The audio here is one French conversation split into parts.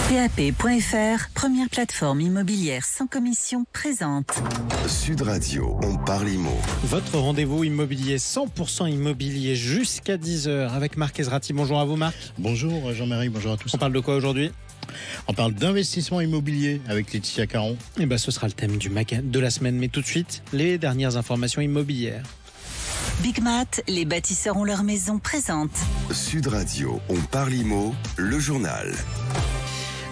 PAP.fr, première plateforme immobilière sans commission, présente Sud Radio, on parle immo. Votre rendez-vous immobilier 100% immobilier jusqu'à 10h avec Marc Ezrati. Bonjour à vous Marc. Bonjour Jean-Marie, bonjour à tous. On parle de quoi aujourd'hui ? On parle d'investissement immobilier avec Laetitia Caron. Ce sera le thème de la semaine, mais tout de suite, les dernières informations immobilières. Big Mat, les bâtisseurs ont leur maison, présente Sud Radio, on parle immo, le journal.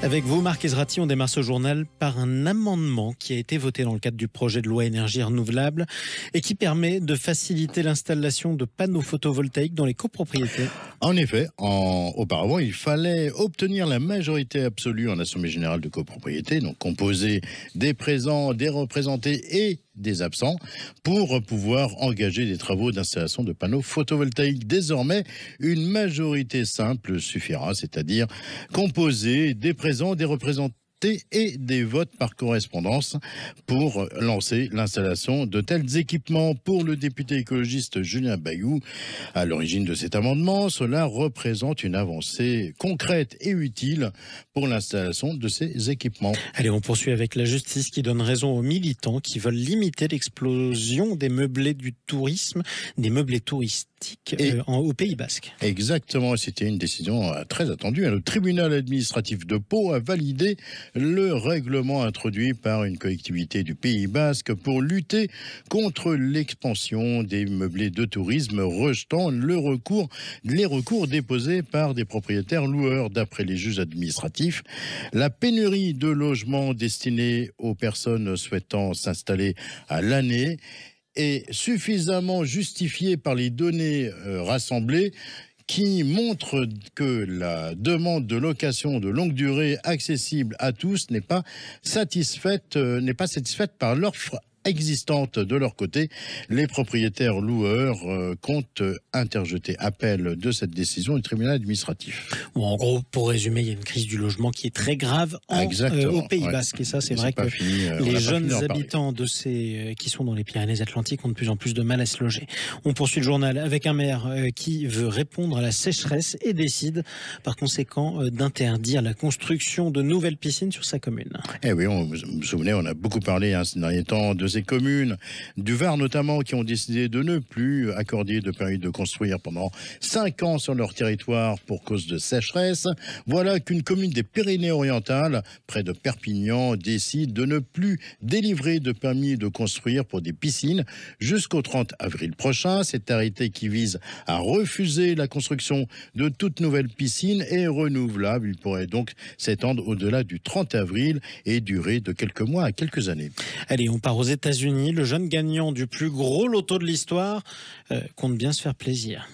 Avec vous, Marc Ezrati, on démarre ce journal par un amendement qui a été voté dans le cadre du projet de loi énergie renouvelable et qui permet de faciliter l'installation de panneaux photovoltaïques dans les copropriétés. En effet, auparavant, il fallait obtenir la majorité absolue en assemblée générale de copropriété, donc composée des présents, des représentés et des absents, pour pouvoir engager des travaux d'installation de panneaux photovoltaïques. Désormais, une majorité simple suffira, c'est-à-dire composée des présents, des représentés et des votes par correspondance pour lancer l'installation de tels équipements. Pour le député écologiste Julien Bayou, à l'origine de cet amendement, cela représente une avancée concrète et utile pour l'installation de ces équipements. Allez, on poursuit avec la justice qui donne raison aux militants qui veulent limiter l'explosion des meublés du tourisme, des meublés touristiques au Pays Basque. Exactement, c'était une décision très attendue. Le tribunal administratif de Pau a validé le règlement introduit par une collectivité du Pays Basque pour lutter contre l'expansion des meublés de tourisme, rejetant les recours déposés par des propriétaires loueurs. D'après les juges administratifs, la pénurie de logements destinés aux personnes souhaitant s'installer à l'année est suffisamment justifiée par les données rassemblées qui montrent que la demande de location de longue durée accessible à tous n'est pas satisfaite par l'offre existante. De leur côté, les propriétaires loueurs comptent interjeter appel de cette décision du tribunal administratif. Bon, en gros, pour résumer, il y a une crise du logement qui est très grave au Pays Basque. Et ça, c'est vrai que les jeunes habitants qui sont dans les Pyrénées-Atlantiques ont de plus en plus de mal à se loger. On poursuit le journal avec un maire qui veut répondre à la sécheresse et décide par conséquent d'interdire la construction de nouvelles piscines sur sa commune. Eh oui, vous vous souvenez, on a beaucoup parlé ces derniers temps de ces communes du Var notamment qui ont décidé de ne plus accorder de permis de construire pendant 5 ans sur leur territoire pour cause de sécheresse. Voilà qu'une commune des Pyrénées-Orientales, près de Perpignan, décide de ne plus délivrer de permis de construire pour des piscines jusqu'au 30 avril prochain. Cet arrêté qui vise à refuser la construction de toute nouvelle piscine est renouvelable. Il pourrait donc s'étendre au-delà du 30 avril et durer de quelques mois à quelques années. Allez, on part aux États-Unis. Le jeune gagnant du plus gros loto de l'histoire compte bien se faire plaisir.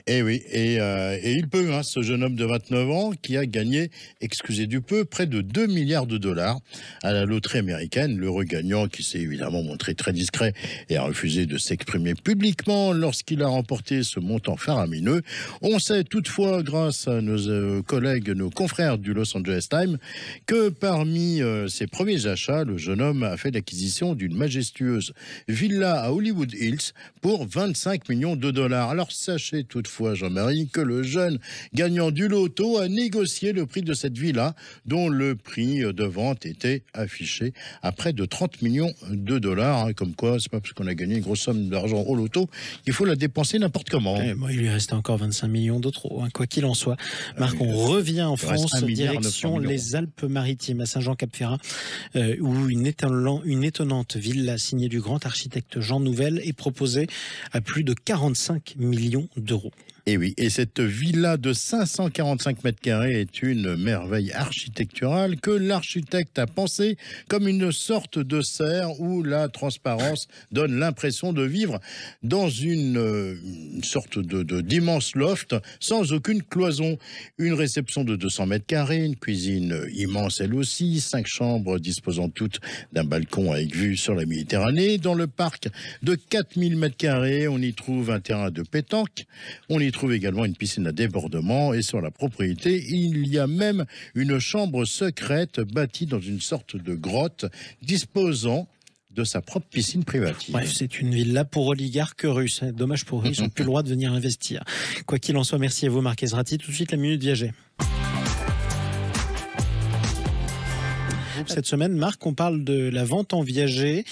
Et oui, et il peut, ce jeune homme de 29 ans qui a gagné, excusez du peu, près de 2 milliards de dollars à la loterie américaine. L'heureux gagnant qui s'est évidemment montré très discret et a refusé de s'exprimer publiquement lorsqu'il a remporté ce montant faramineux. On sait toutefois, grâce à nos collègues, nos confrères du Los Angeles Times, que parmi ses premiers achats, le jeune homme a fait l'acquisition d'une majestueuse villa à Hollywood Hills pour 25 millions de dollars. Alors sachez toutefois, Jean-Marie, que le jeune gagnant du loto a négocié le prix de cette villa, dont le prix de vente était affiché à près de 30 millions de dollars. Comme quoi, c'est pas parce qu'on a gagné une grosse somme d'argent au loto qu'il faut la dépenser n'importe comment. Il lui restait encore 25 millions de trop, quoi qu'il en soit. Marc, on revient en France, direction les Alpes-Maritimes, à Saint-Jean-Cap-Ferrat, où une étonnante villa signée du grand architecte Jean Nouvel est proposée à plus de 45 millions d'euros. Et oui, et cette villa de 545 mètres carrés est une merveille architecturale que l'architecte a pensée comme une sorte de serre où la transparence donne l'impression de vivre dans une sorte d'immense loft sans aucune cloison. Une réception de 200 mètres carrés, une cuisine immense elle aussi, 5 chambres disposant toutes d'un balcon avec vue sur la Méditerranée. Dans le parc de 4000 mètres carrés, on y trouve un terrain de pétanque, on y trouve également une piscine à débordement et sur la propriété, il y a même une chambre secrète bâtie dans une sorte de grotte disposant de sa propre piscine privative. Bref, c'est une villa pour oligarques russes. Dommage pour eux, ils n'ont plus le droit de venir investir. Quoi qu'il en soit, merci à vous Marc Ezrati. Tout de suite, la Minute Viager. vous, cette semaine, Marc, on parle de la vente en viager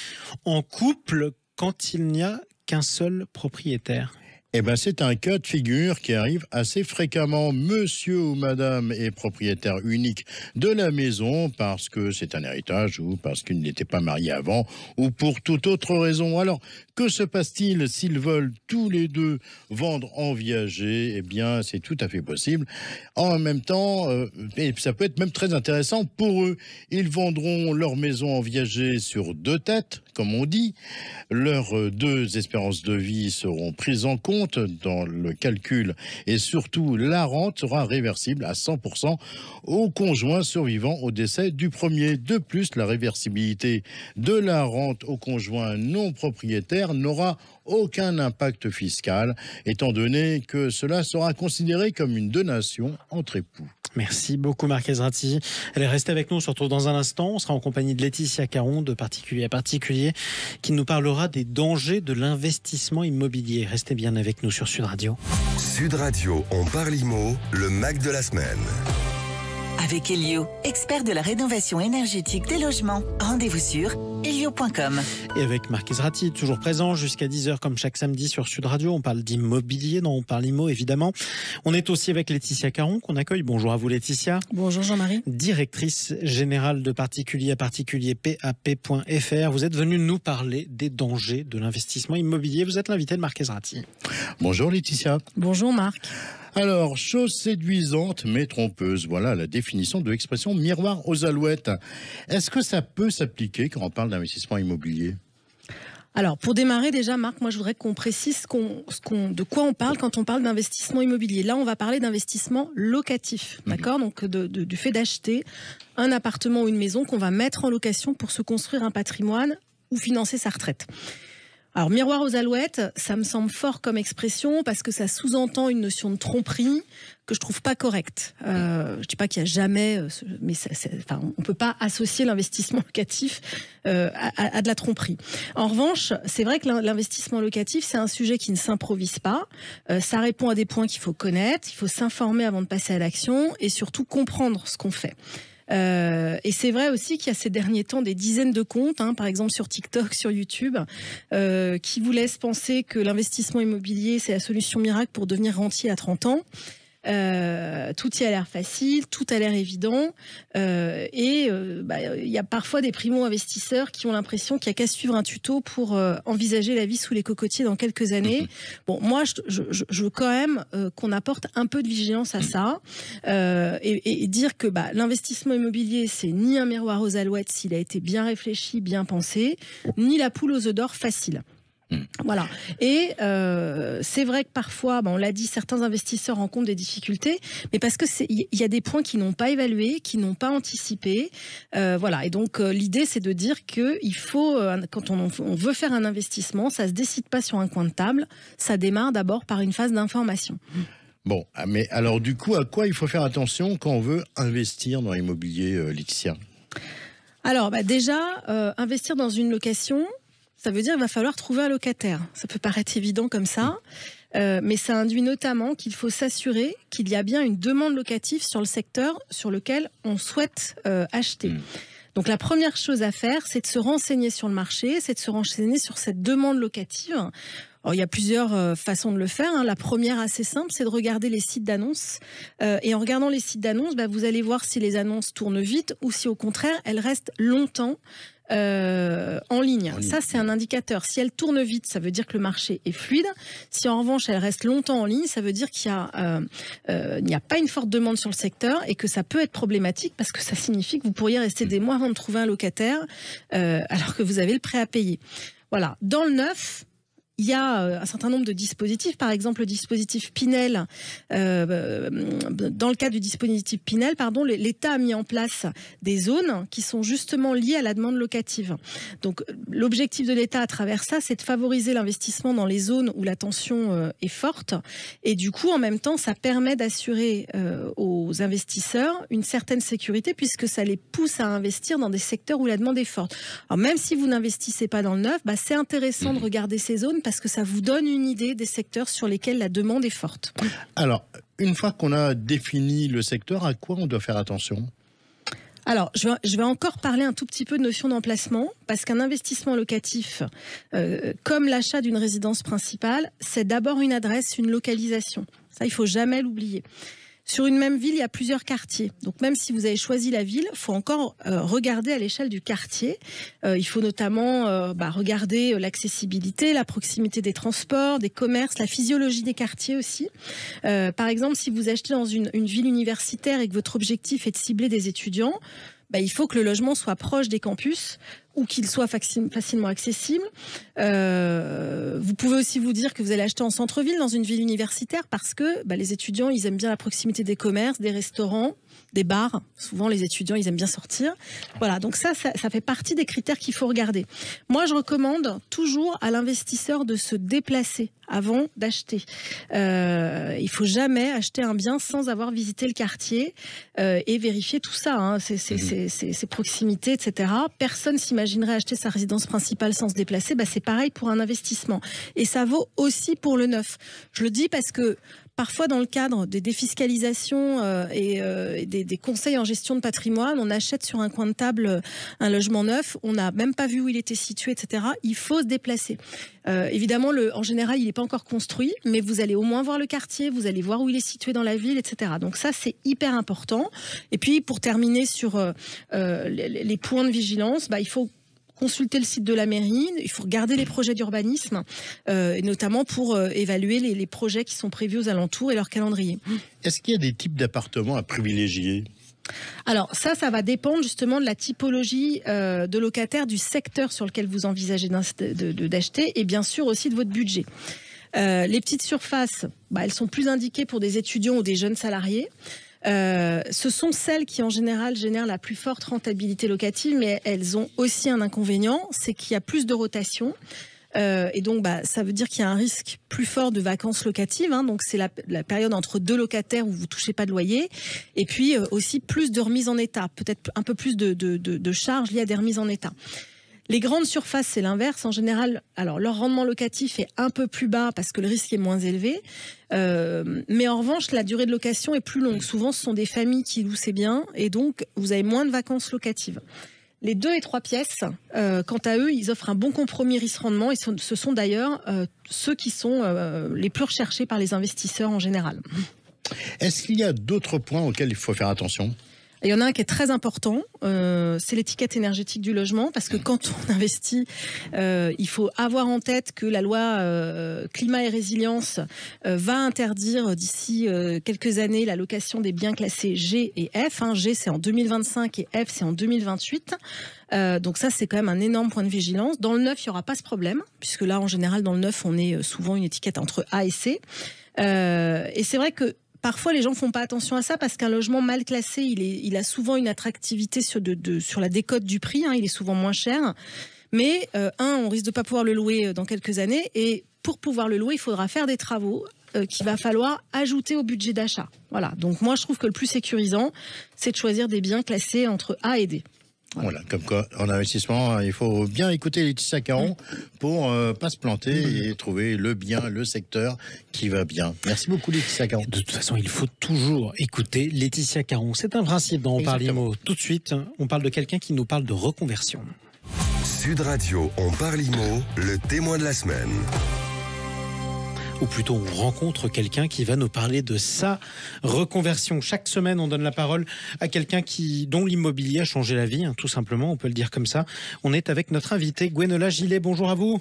en couple quand il n'y a qu'un seul propriétaire. Eh ben, c'est un cas de figure qui arrive assez fréquemment. Monsieur ou madame est propriétaire unique de la maison parce que c'est un héritage ou parce qu'il n'était pas marié avant ou pour toute autre raison. Alors, que se passe-t-il s'ils veulent tous les deux vendre en viager? Eh bien, c'est tout à fait possible. En même temps, et ça peut être même très intéressant pour eux. Ils vendront leur maison en viager sur 2 têtes, comme on dit. Leurs 2 espérances de vie seront prises en compte dans le calcul et surtout la rente sera réversible à 100% au conjoint survivant au décès du premier. De plus, la réversibilité de la rente au conjoint non propriétaire n'aura aucun impact fiscal, étant donné que cela sera considéré comme une donation entre époux. Merci beaucoup Marc Ezrati. Allez, restez avec nous, on se retrouve dans un instant. On sera en compagnie de Laetitia Caron, de Particulier à Particulier, qui nous parlera des dangers de l'investissement immobilier. Restez bien avec nous sur Sud Radio. Sud Radio, on parle IMO, le Mac de la semaine. Avec Elio, expert de la rénovation énergétique des logements. Rendez-vous sur elio.com. Et avec Marc Ezrati, toujours présent jusqu'à 10h comme chaque samedi sur Sud Radio. On parle d'immobilier, on parle IMO évidemment. On est aussi avec Laetitia Caron qu'on accueille. Bonjour à vous Laetitia. Bonjour Jean-Marie. Directrice générale de Particulier à Particulier PAP.fr. Vous êtes venue nous parler des dangers de l'investissement immobilier. Vous êtes l'invité de Marc Ezrati. Bonjour Laetitia. Bonjour Marc. Alors, chose séduisante mais trompeuse, voilà la définition de l'expression miroir aux alouettes. Est-ce que ça peut s'appliquer quand on parle d'investissement immobilier ? Alors, pour démarrer déjà, Marc, moi je voudrais qu'on précise de quoi on parle quand on parle d'investissement immobilier. Là, on va parler d'investissement locatif, d'accord ? Donc, du fait d'acheter un appartement ou une maison qu'on va mettre en location pour se construire un patrimoine ou financer sa retraite. Alors, miroir aux alouettes, ça me semble fort comme expression parce que ça sous-entend une notion de tromperie que je trouve pas correcte. Je dis pas qu'il y a jamais, mais on peut pas associer l'investissement locatif à de la tromperie. En revanche, c'est vrai que l'investissement locatif, c'est un sujet qui ne s'improvise pas. Ça répond à des points qu'il faut connaître, il faut s'informer avant de passer à l'action et surtout comprendre ce qu'on fait. Et c'est vrai aussi qu'il y a ces derniers temps des dizaines de comptes, par exemple sur TikTok, sur YouTube, qui vous laissent penser que l'investissement immobilier, c'est la solution miracle pour devenir rentier à 30 ans. Tout y a l'air facile, tout a l'air évident, et il y a parfois des primo-investisseurs qui ont l'impression qu'il n'y a qu'à suivre un tuto pour envisager la vie sous les cocotiers dans quelques années. Bon, moi, je veux quand même qu'on apporte un peu de vigilance à ça, et dire que l'investissement immobilier, c'est ni un miroir aux alouettes s'il a été bien réfléchi, bien pensé, ni la poule aux œufs d'or facile. Voilà. Et c'est vrai que parfois, on l'a dit, certains investisseurs rencontrent des difficultés, mais parce que il y a des points qu'ils n'ont pas évalués, qu'ils n'ont pas anticipés. Voilà. Et donc l'idée, c'est de dire que il faut, quand on veut faire un investissement, ça se décide pas sur un coin de table. Ça démarre d'abord par une phase d'information. Bon, mais alors du coup, à quoi il faut faire attention quand on veut investir dans l'immobilier, Laetitia ? Alors déjà, investir dans une location, ça veut dire qu'il va falloir trouver un locataire. Ça peut paraître évident comme ça, mais ça induit notamment qu'il faut s'assurer qu'il y a bien une demande locative sur le secteur sur lequel on souhaite acheter. Donc la première chose à faire, c'est de se renseigner sur le marché, c'est de se renseigner sur cette demande locative. Alors, il y a plusieurs façons de le faire. La première, assez simple, c'est de regarder les sites d'annonces. Et en regardant les sites d'annonces, vous allez voir si les annonces tournent vite ou si au contraire, elles restent longtemps en ligne. Ça, c'est un indicateur. Si elle tourne vite, ça veut dire que le marché est fluide. Si en revanche, elle reste longtemps en ligne, ça veut dire qu'il n'y a pas une forte demande sur le secteur et que ça peut être problématique parce que ça signifie que vous pourriez rester des mois avant de trouver un locataire alors que vous avez le prêt à payer. Voilà. Dans le neuf, il y a un certain nombre de dispositifs, par exemple le dispositif Pinel. Dans le cadre du dispositif Pinel, l'État a mis en place des zones qui sont justement liées à la demande locative. Donc l'objectif de l'État à travers ça, c'est de favoriser l'investissement dans les zones où la tension est forte. Et du coup, en même temps, ça permet d'assurer aux investisseurs une certaine sécurité puisque ça les pousse à investir dans des secteurs où la demande est forte. Alors même si vous n'investissez pas dans le neuf, c'est intéressant de regarder ces zones parce que ça vous donne une idée des secteurs sur lesquels la demande est forte. Alors, une fois qu'on a défini le secteur, à quoi on doit faire attention ? Alors, je vais encore parler un tout petit peu de notion d'emplacement, parce qu'un investissement locatif, comme l'achat d'une résidence principale, c'est d'abord une adresse, une localisation. Ça, il ne faut jamais l'oublier. Sur une même ville, il y a plusieurs quartiers. Donc même si vous avez choisi la ville, il faut encore regarder à l'échelle du quartier. Il faut notamment regarder l'accessibilité, la proximité des transports, des commerces, la physiologie des quartiers aussi. Par exemple, si vous achetez dans une ville universitaire et que votre objectif est de cibler des étudiants, il faut que le logement soit proche des campus ou qu'il soit facilement accessible. Vous pouvez aussi vous dire que vous allez acheter en centre-ville, dans une ville universitaire, parce que les étudiants, ils aiment bien la proximité des commerces, des restaurants, des bars. Souvent, les étudiants, ils aiment bien sortir. Voilà, donc ça fait partie des critères qu'il faut regarder. Moi, je recommande toujours à l'investisseur de se déplacer avant d'acheter. Il ne faut jamais acheter un bien sans avoir visité le quartier et vérifier tout ça, ses proximités, etc. Personne s'imaginerait acheter sa résidence principale sans se déplacer. C'est pareil pour un investissement. Et ça vaut aussi pour le neuf. Je le dis parce que parfois, dans le cadre des défiscalisations et des conseils en gestion de patrimoine, on achète sur un coin de table un logement neuf, on n'a même pas vu où il était situé, etc. Il faut se déplacer. Évidemment, en général, il n'est pas encore construit, mais vous allez au moins voir le quartier, vous allez voir où il est situé dans la ville, etc. Donc ça, c'est hyper important. Et puis, pour terminer sur les points de vigilance, il faut consulter le site de la mairie, il faut regarder les projets d'urbanisme, et notamment pour évaluer les projets qui sont prévus aux alentours et leur calendrier. Est-ce qu'il y a des types d'appartements à privilégier ? Alors ça va dépendre justement de la typologie de locataire, du secteur sur lequel vous envisagez d'acheter et bien sûr aussi de votre budget. Les petites surfaces, elles sont plus indiquées pour des étudiants ou des jeunes salariés. Ce sont celles qui en général génèrent la plus forte rentabilité locative, mais elles ont aussi un inconvénient, c'est qu'il y a plus de rotation. Et donc, ça veut dire qu'il y a un risque plus fort de vacances locatives. Donc, c'est la période entre deux locataires où vous ne touchez pas de loyer. Et puis, aussi plus de remise en état. Peut-être un peu plus de charges liées à des remises en état. Les grandes surfaces, c'est l'inverse. En général, alors leur rendement locatif est un peu plus bas parce que le risque est moins élevé. Mais en revanche, la durée de location est plus longue. Souvent, ce sont des familles qui louent ces biens. Et donc, vous avez moins de vacances locatives. Les 2 et 3 pièces, quant à eux, ils offrent un bon compromis risque-rendement et ce sont d'ailleurs ceux qui sont les plus recherchés par les investisseurs en général. Est-ce qu'il y a d'autres points auxquels il faut faire attention ? Il y en a un qui est très important, c'est l'étiquette énergétique du logement, parce que quand on investit, il faut avoir en tête que la loi climat et résilience va interdire d'ici quelques années la location des biens classés G et F. G, c'est en 2025 et F, c'est en 2028. Donc ça, c'est quand même un énorme point de vigilance. Dans le neuf, il n'y aura pas ce problème, puisque là, en général, dans le neuf, on est souvent une étiquette entre A et C. Et c'est vrai que parfois, les gens font pas attention à ça parce qu'un logement mal classé, il a souvent une attractivité sur la décote du prix. Il est souvent moins cher. Mais on risque de pas pouvoir le louer dans quelques années. Et pour pouvoir le louer, il faudra faire des travaux qu'il va falloir ajouter au budget d'achat. Voilà. Donc moi, je trouve que le plus sécurisant, c'est de choisir des biens classés entre A et D. Voilà, comme quoi en investissement, il faut bien écouter Laetitia Caron pour pas se planter et trouver le bien, le secteur qui va bien. Merci beaucoup Laetitia Caron. De toute façon, il faut toujours écouter Laetitia Caron. C'est un principe dont on parle IMO. Tout de suite, on parle de quelqu'un qui nous parle de reconversion. Sud Radio, on parle IMO, le témoin de la semaine. Ou plutôt, on rencontre quelqu'un qui va nous parler de sa reconversion. Chaque semaine, on donne la parole à quelqu'un dont l'immobilier a changé la vie, tout simplement, on peut le dire comme ça. On est avec notre invitée, Gwenola Gillet. Bonjour à vous.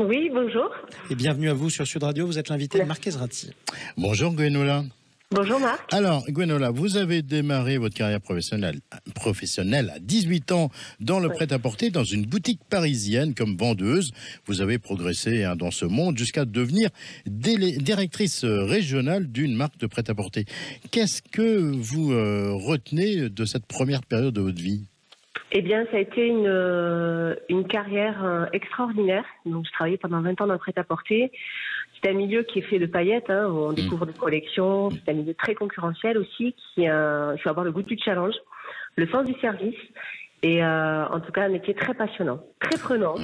Oui, bonjour. Et bienvenue à vous sur Sud Radio. Vous êtes l'invitée de Marc Ezrati. Bonjour Gwenola. Bonjour Marc. Alors Gwenola, vous avez démarré votre carrière professionnelle à 18 ans dans le prêt-à-porter, dans une boutique parisienne comme vendeuse. Vous avez progressé dans ce monde jusqu'à devenir directrice régionale d'une marque de prêt-à-porter. Qu'est-ce que vous retenez de cette première période de votre vie ? Eh bien, ça a été une carrière extraordinaire. Donc, je travaillais pendant 20 ans dans le prêt-à-porter. C'est un milieu qui est fait de paillettes, où on découvre des collections. C'est un milieu très concurrentiel aussi, il faut avoir le goût du challenge, le sens du service. Et en tout cas, un métier très passionnant, très prenant.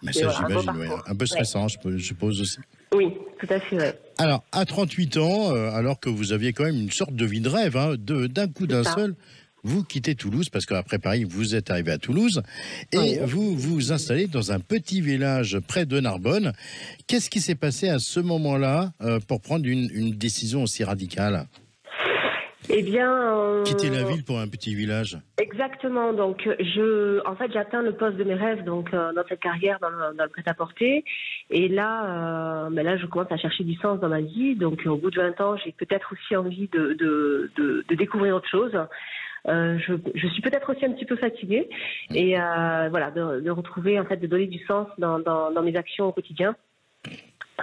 Mais ça, j'imagine, un peu stressant, je suppose aussi. Oui, tout à fait, ouais. Alors, à 38 ans, alors que vous aviez quand même une sorte de vie de rêve, d'un coup d'un seul, vous quittez Toulouse, parce qu'après Paris, vous êtes arrivé à Toulouse, et vous vous installez dans un petit village près de Narbonne. Qu'est-ce qui s'est passé à ce moment-là pour prendre une décision aussi radicale ? Eh bien, quitter la ville pour un petit village. Exactement. Donc, j'atteins le poste de mes rêves, donc dans cette carrière dans le prêt-à-porter. Et là, je commence à chercher du sens dans ma vie. Donc, au bout de 20 ans, j'ai peut-être aussi envie de découvrir autre chose. Je suis peut-être aussi un petit peu fatiguée et de retrouver, en fait, de donner du sens dans mes actions au quotidien.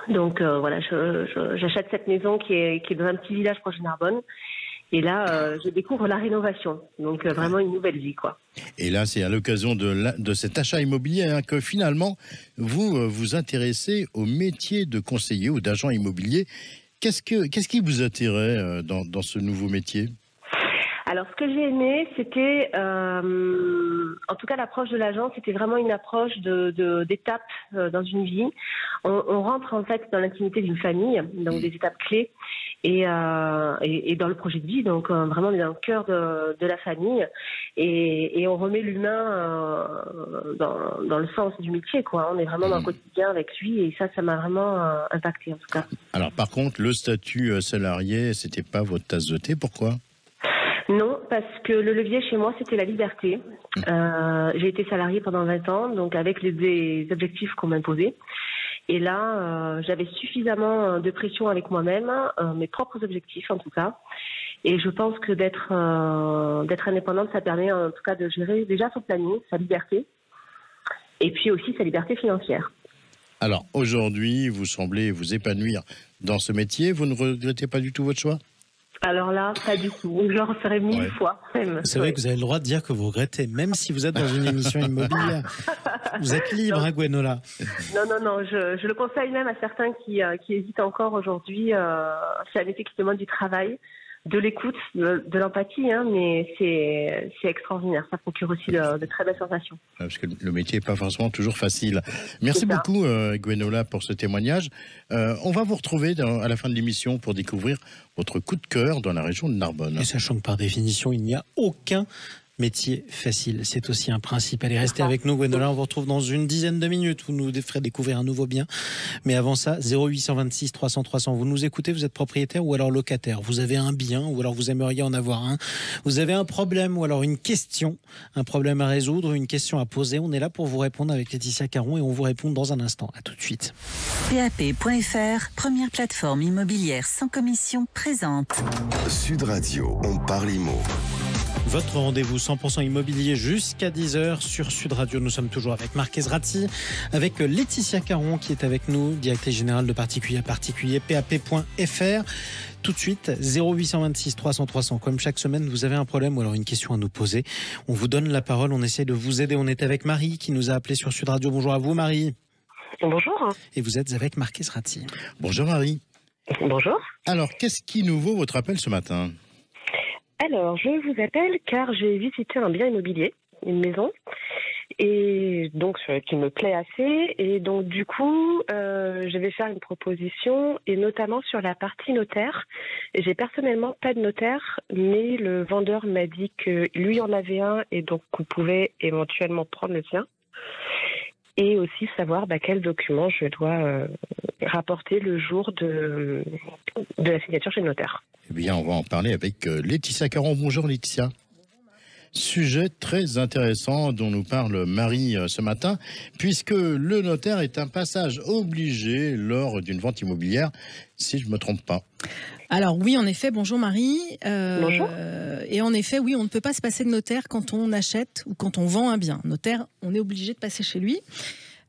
Donc, j'achète cette maison qui est dans un petit village proche de Narbonne. Et là, je découvre la rénovation. Donc, vraiment une nouvelle vie, quoi. Et là, c'est à l'occasion de cet achat immobilier que finalement, vous vous intéressez au métier de conseiller ou d'agent immobilier. Qu'est-ce qui vous attirait dans ce nouveau métier ? Alors, ce que j'ai aimé, c'était, en tout cas, l'approche de l'agent, c'était vraiment une approche d'étapes dans une vie. On rentre en fait dans l'intimité d'une famille, donc des étapes clés, et dans le projet de vie, donc vraiment on est dans le cœur de la famille, et on remet l'humain dans le sens du métier, quoi. On est vraiment dans le quotidien avec lui, et ça m'a vraiment impacté en tout cas. Alors, par contre, le statut salarié, c'était pas votre tasse de thé, pourquoi ? Non, parce que le levier chez moi, c'était la liberté. J'ai été salariée pendant 20 ans, donc avec les objectifs qu'on m'imposait. Et là, j'avais suffisamment de pression avec moi-même, mes propres objectifs en tout cas. Et je pense que d'être indépendante, ça permet en tout cas de gérer déjà son planning, sa liberté, et puis aussi sa liberté financière. Alors aujourd'hui, vous semblez vous épanouir dans ce métier. Vous ne regrettez pas du tout votre choix ? Alors là, pas du tout. Je le referai 1000 fois. Même. C'est vrai que vous avez le droit de dire que vous regrettez, même si vous êtes dans une émission immobilière. Vous êtes libre, hein, Gwenola ? Non. Je le conseille même à certains qui hésitent encore aujourd'hui. C'est un métier qui demande du travail, de l'écoute, de l'empathie, hein, mais c'est extraordinaire. Ça procure aussi de très belles sensations. Parce que le métier n'est pas forcément toujours facile. Merci beaucoup, Gwenola, pour ce témoignage. On va vous retrouver à la fin de l'émission pour découvrir votre coup de cœur dans la région de Narbonne. Et sachant que par définition, il n'y a aucun métier facile. C'est aussi un principe. Allez, restez avec nous, Gwenola. On vous retrouve dans une dizaine de minutes. Vous nous ferez découvrir un nouveau bien. Mais avant ça, 0826 300 300. Vous nous écoutez, vous êtes propriétaire ou alors locataire. Vous avez un bien ou alors vous aimeriez en avoir un. Vous avez un problème ou alors une question, un problème à résoudre, une question à poser. On est là pour vous répondre avec Laetitia Caron et on vous répond dans un instant. À tout de suite. PAP.fr, première plateforme immobilière sans commission, présente. Sud Radio, on parle immo. Votre rendez-vous 100% immobilier jusqu'à 10h sur Sud Radio. Nous sommes toujours avec Marc Ezrati, avec Laetitia Caron qui est avec nous, directrice générale de particulier à particulier, PAP.fr. Tout de suite, 0826 300 300. Comme chaque semaine, vous avez un problème ou alors une question à nous poser. On vous donne la parole, on essaie de vous aider. On est avec Marie qui nous a appelé sur Sud Radio. Bonjour à vous, Marie. Bonjour. Et vous êtes avec Marc Ezrati. Bonjour, Marie. Bonjour. Alors, qu'est-ce qui nous vaut votre appel ce matin ? Alors, je vous appelle car j'ai visité un bien immobilier, une maison, et donc qui me plaît assez. Et donc, du coup, je vais faire une proposition, et notamment sur la partie notaire. J'ai personnellement pas de notaire, mais le vendeur m'a dit que lui en avait un, et donc vous pouvez éventuellement prendre le sien. Et aussi savoir quels documents je dois rapporter le jour de la signature chez le notaire. Eh bien, on va en parler avec Laetitia Caron. Bonjour Laetitia. Sujet très intéressant dont nous parle Marie ce matin, puisque le notaire est un passage obligé lors d'une vente immobilière, si je ne me trompe pas. Alors oui, en effet, bonjour Marie. Bonjour. Et en effet, oui, on ne peut pas se passer de notaire quand on achète ou quand on vend un bien. Notaire, on est obligé de passer chez lui.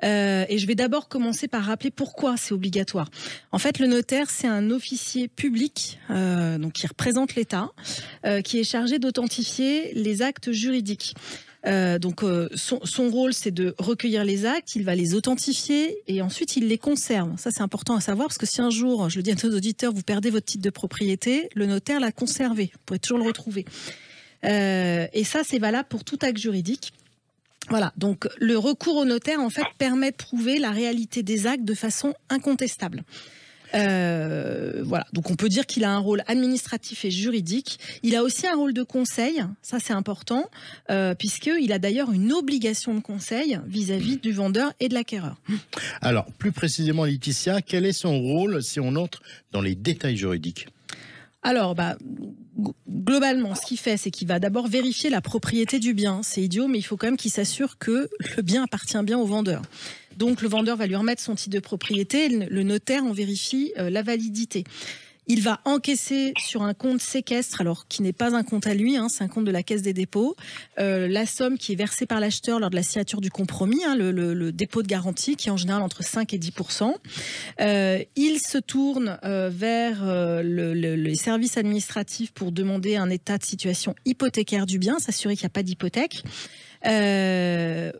Et je vais d'abord commencer par rappeler pourquoi c'est obligatoire. En fait, le notaire, c'est un officier public donc qui représente l'État, qui est chargé d'authentifier les actes juridiques. Son rôle, c'est de recueillir les actes, il va les authentifier et ensuite il les conserve. Ça, c'est important à savoir parce que si un jour, je le dis à nos auditeurs, vous perdez votre titre de propriété, le notaire l'a conservé. Vous pourrez toujours le retrouver. Et ça, c'est valable pour tout acte juridique. Voilà, donc le recours au notaire, en fait, permet de prouver la réalité des actes de façon incontestable. Voilà, donc on peut dire qu'il a un rôle administratif et juridique. Il a aussi un rôle de conseil, ça c'est important, puisqu'il a d'ailleurs une obligation de conseil vis-à-vis du vendeur et de l'acquéreur. Alors, plus précisément, Laetitia, quel est son rôle si on entre dans les détails juridiques ? Alors, globalement, ce qu'il fait, c'est qu'il va d'abord vérifier la propriété du bien. C'est idiot, mais il faut quand même qu'il s'assure que le bien appartient bien au vendeur. Donc, le vendeur va lui remettre son titre de propriété. Le notaire en vérifie la validité. Il va encaisser sur un compte séquestre, alors qui n'est pas un compte à lui, c'est un compte de la Caisse des dépôts, la somme qui est versée par l'acheteur lors de la signature du compromis, le dépôt de garantie, qui est en général entre 5 et 10%. Il se tourne vers les services administratifs pour demander un état de situation hypothécaire du bien, s'assurer qu'il n'y a pas d'hypothèque. C'est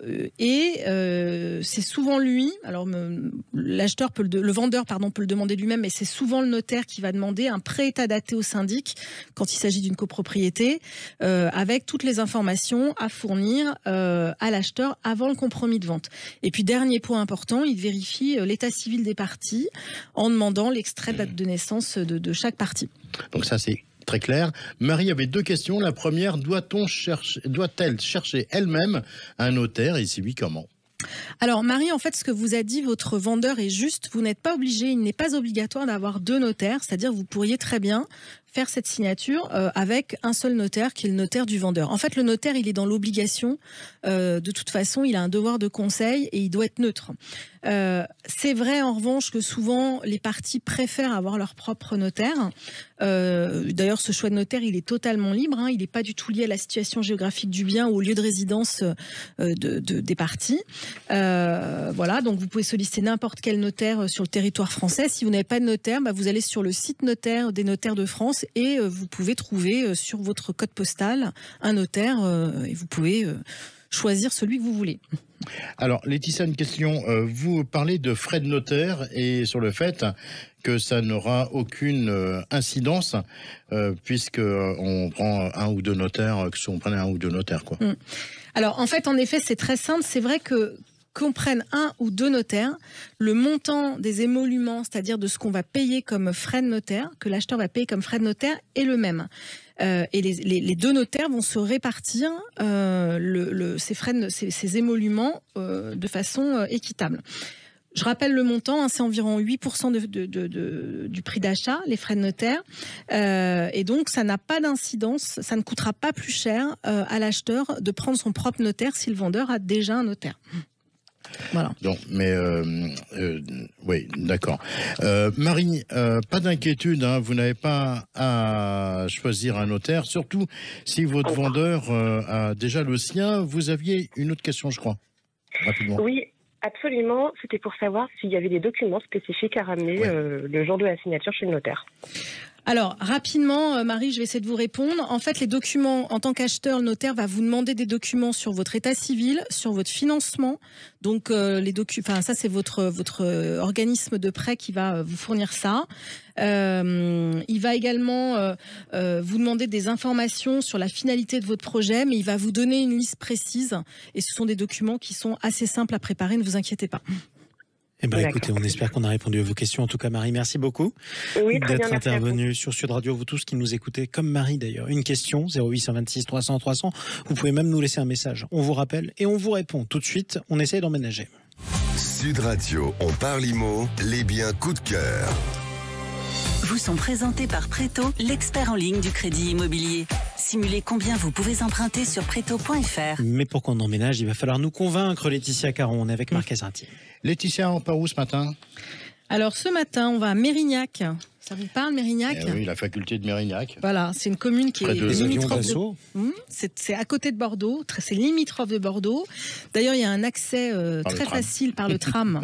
souvent lui, alors le vendeur peut le demander lui-même, mais c'est souvent le notaire qui va demander un pré-état daté au syndic quand il s'agit d'une copropriété, avec toutes les informations à fournir à l'acheteur avant le compromis de vente. Et puis dernier point important, il vérifie l'état civil des parties en demandant l'extrait de date de naissance de chaque partie. Donc ça c'est très clair. Marie avait 2 questions. La première, doit-elle chercher elle-même un notaire et si oui, comment ? Alors Marie, en fait, ce que vous a dit votre vendeur est juste. Vous n'êtes pas obligé, il n'est pas obligatoire d'avoir 2 notaires. C'est-à-dire vous pourriez très bien faire cette signature avec un seul notaire qui est le notaire du vendeur. En fait, le notaire, il est dans l'obligation. De toute façon, il a un devoir de conseil et il doit être neutre. C'est vrai, en revanche, que souvent, les parties préfèrent avoir leur propre notaire. D'ailleurs, ce choix de notaire, il est totalement libre. Il n'est pas du tout lié à la situation géographique du bien ou au lieu de résidence des parties. Voilà, donc vous pouvez solliciter n'importe quel notaire sur le territoire français. Si vous n'avez pas de notaire, vous allez sur le site notaire des notaires de France et vous pouvez trouver sur votre code postal un notaire et vous pouvez choisir celui que vous voulez. Alors, Laetitia, une question. Vous parlez de frais de notaire et sur le fait que ça n'aura aucune incidence puisqu'on prend un ou 2 notaires, que si on prenait un ou 2 notaires, quoi. Alors, en fait, en effet, c'est très simple. C'est vrai qu'on prenne 1 ou 2 notaires, le montant des émoluments, c'est-à-dire de ce qu'on va payer comme frais de notaire, que l'acheteur va payer comme frais de notaire, est le même. Et les 2 notaires vont se répartir ces émoluments de façon équitable. Je rappelle le montant, c'est environ 8% du prix d'achat, les frais de notaire. Et donc, ça n'a pas d'incidence, ça ne coûtera pas plus cher à l'acheteur de prendre son propre notaire si le vendeur a déjà un notaire. Voilà. Donc, mais oui, d'accord. Marie, pas d'inquiétude, vous n'avez pas à choisir un notaire, surtout si votre vendeur a déjà le sien. Vous aviez une autre question, je crois, rapidement. Oui, absolument. C'était pour savoir s'il y avait des documents spécifiques à ramener le jour de la signature chez le notaire. Alors, rapidement, Marie, je vais essayer de vous répondre. En fait, les documents, en tant qu'acheteur, le notaire va vous demander des documents sur votre état civil, sur votre financement. Donc, ça, c'est votre organisme de prêt qui va vous fournir ça. Il va également vous demander des informations sur la finalité de votre projet, mais il va vous donner une liste précise. Et ce sont des documents qui sont assez simples à préparer, ne vous inquiétez pas. Écoutez, on espère qu'on a répondu à vos questions. En tout cas, Marie, merci beaucoup d'être intervenue sur Sud Radio. Vous tous qui nous écoutez, comme Marie d'ailleurs, une question, 0826 300 300. Vous pouvez même nous laisser un message. On vous rappelle et on vous répond tout de suite. On essaye d'emménager. Sud Radio, on parle IMO, les biens coup de cœur. Vous sont présentés par Préto, l'expert en ligne du crédit immobilier. Simulez combien vous pouvez emprunter sur Préto.fr. Mais pour qu'on emménage, il va falloir nous convaincre, Laetitia Caron. On est avec Marc Azarti. Laetitia, on part où ce matin ? Alors ce matin, on va à Mérignac. Ça vous parle, Mérignac ? Oui, la faculté de Mérignac. Voilà, c'est une commune qui est limitrophe c'est à côté de Bordeaux, c'est limitrophe de Bordeaux. D'ailleurs, il y a un accès très facile par le tram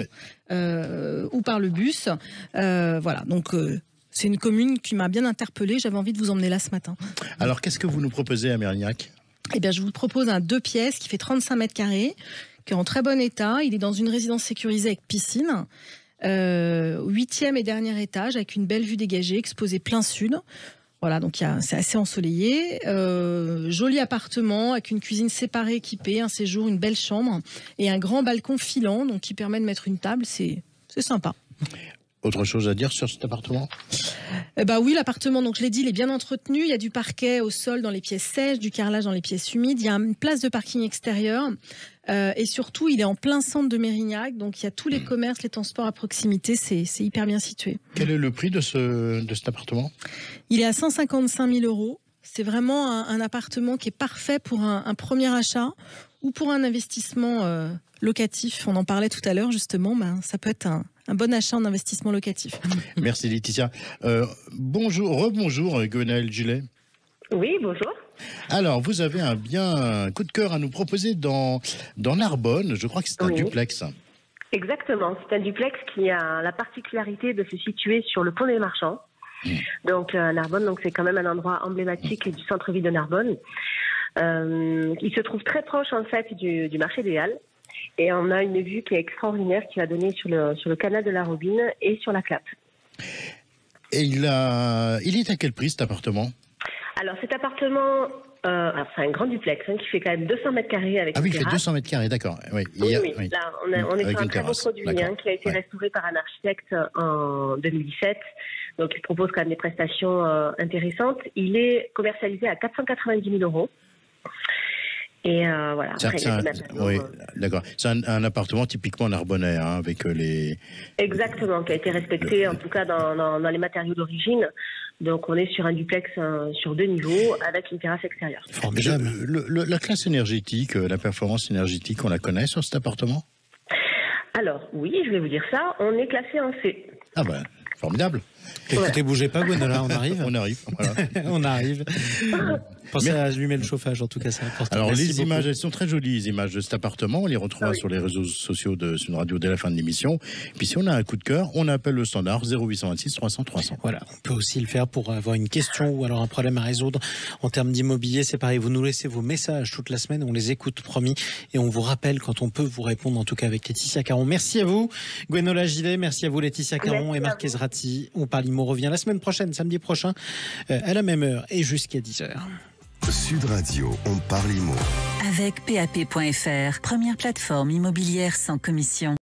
ou par le bus. Voilà, donc c'est une commune qui m'a bien interpellée. J'avais envie de vous emmener là ce matin. Alors, qu'est-ce que vous nous proposez à Mérignac ? Eh bien, je vous propose un 2 pièces qui fait 35 mètres carrés, qui est en très bon état. Il est dans une résidence sécurisée avec piscine. 8e et dernier étage avec une belle vue dégagée, exposé plein sud. Voilà, donc c'est assez ensoleillé. Joli appartement avec une cuisine séparée équipée, un séjour, une belle chambre et un grand balcon filant, donc qui permet de mettre une table. C'est sympa. Autre chose à dire sur cet appartement ? Oui, l'appartement, donc je l'ai dit, il est bien entretenu. Il y a du parquet au sol dans les pièces sèches, du carrelage dans les pièces humides. Il y a une place de parking extérieur. Et surtout, il est en plein centre de Mérignac. Donc il y a tous les commerces, les transports à proximité. C'est hyper bien situé. Quel est le prix de cet appartement ? Il est à 155 000 €. C'est vraiment un appartement qui est parfait pour un premier achat ou pour un investissement locatif. On en parlait tout à l'heure, justement. Ça peut être un bon achat en investissement locatif. Merci Laetitia. Rebonjour Gwenaëlle Gillet. Oui, bonjour. Alors, vous avez un coup de cœur à nous proposer dans Narbonne. Je crois que c'est un duplex. Exactement. C'est un duplex qui a la particularité de se situer sur le pont des Marchands. Donc, Narbonne, c'est quand même un endroit emblématique du centre-ville de Narbonne. Il se trouve très proche, en fait, du marché des Halles. Et on a une vue qui est extraordinaire, qui va donner sur le canal de la Robine et sur la Clappe. Et il est à quel prix, cet appartement ? Alors, cet appartement, c'est un grand duplex qui fait quand même 200 mètres carrés avec une terrasse. Il fait 200 mètres carrés, d'accord. Oui. Là, on est sur un très beau produit qui a été restauré par un architecte en 2017. Donc, il propose quand même des prestations intéressantes. Il est commercialisé à 490 000 €. Et voilà. D'accord. C'est un appartement typiquement narbonnais, avec les. Exactement, qui a été respecté en tout cas dans les matériaux d'origine. Donc on est sur un duplex sur 2 niveaux avec une terrasse extérieure. Formidable. La classe énergétique, la performance énergétique, on la connaît sur cet appartement ? Alors oui, je vais vous dire ça. On est classé en C. Ah ben, formidable. Écoutez, bougez pas, Gwenola, on arrive. On arrive, voilà. On arrive. Pensez à allumer le chauffage, en tout cas, c'est important. Alors, merci les beaucoup. images, elles sont très jolies, les images de cet appartement. On les retrouvera sur les réseaux sociaux de Sud Radio dès la fin de l'émission. Puis, si on a un coup de cœur, on appelle le standard 0826 300 300. Voilà, on peut aussi le faire pour avoir une question ou alors un problème à résoudre en termes d'immobilier. C'est pareil, vous nous laissez vos messages toute la semaine, on les écoute, promis, et on vous rappelle quand on peut vous répondre, en tout cas avec Laetitia Caron. Merci à vous, Gwenola Gillet, merci à vous, Laetitia Caron et Marc Ezrati. On parle IMO revient la semaine prochaine, samedi prochain, à la même heure et jusqu'à 10h. Sud Radio, on parle IMO. Avec PAP.fr, première plateforme immobilière sans commission.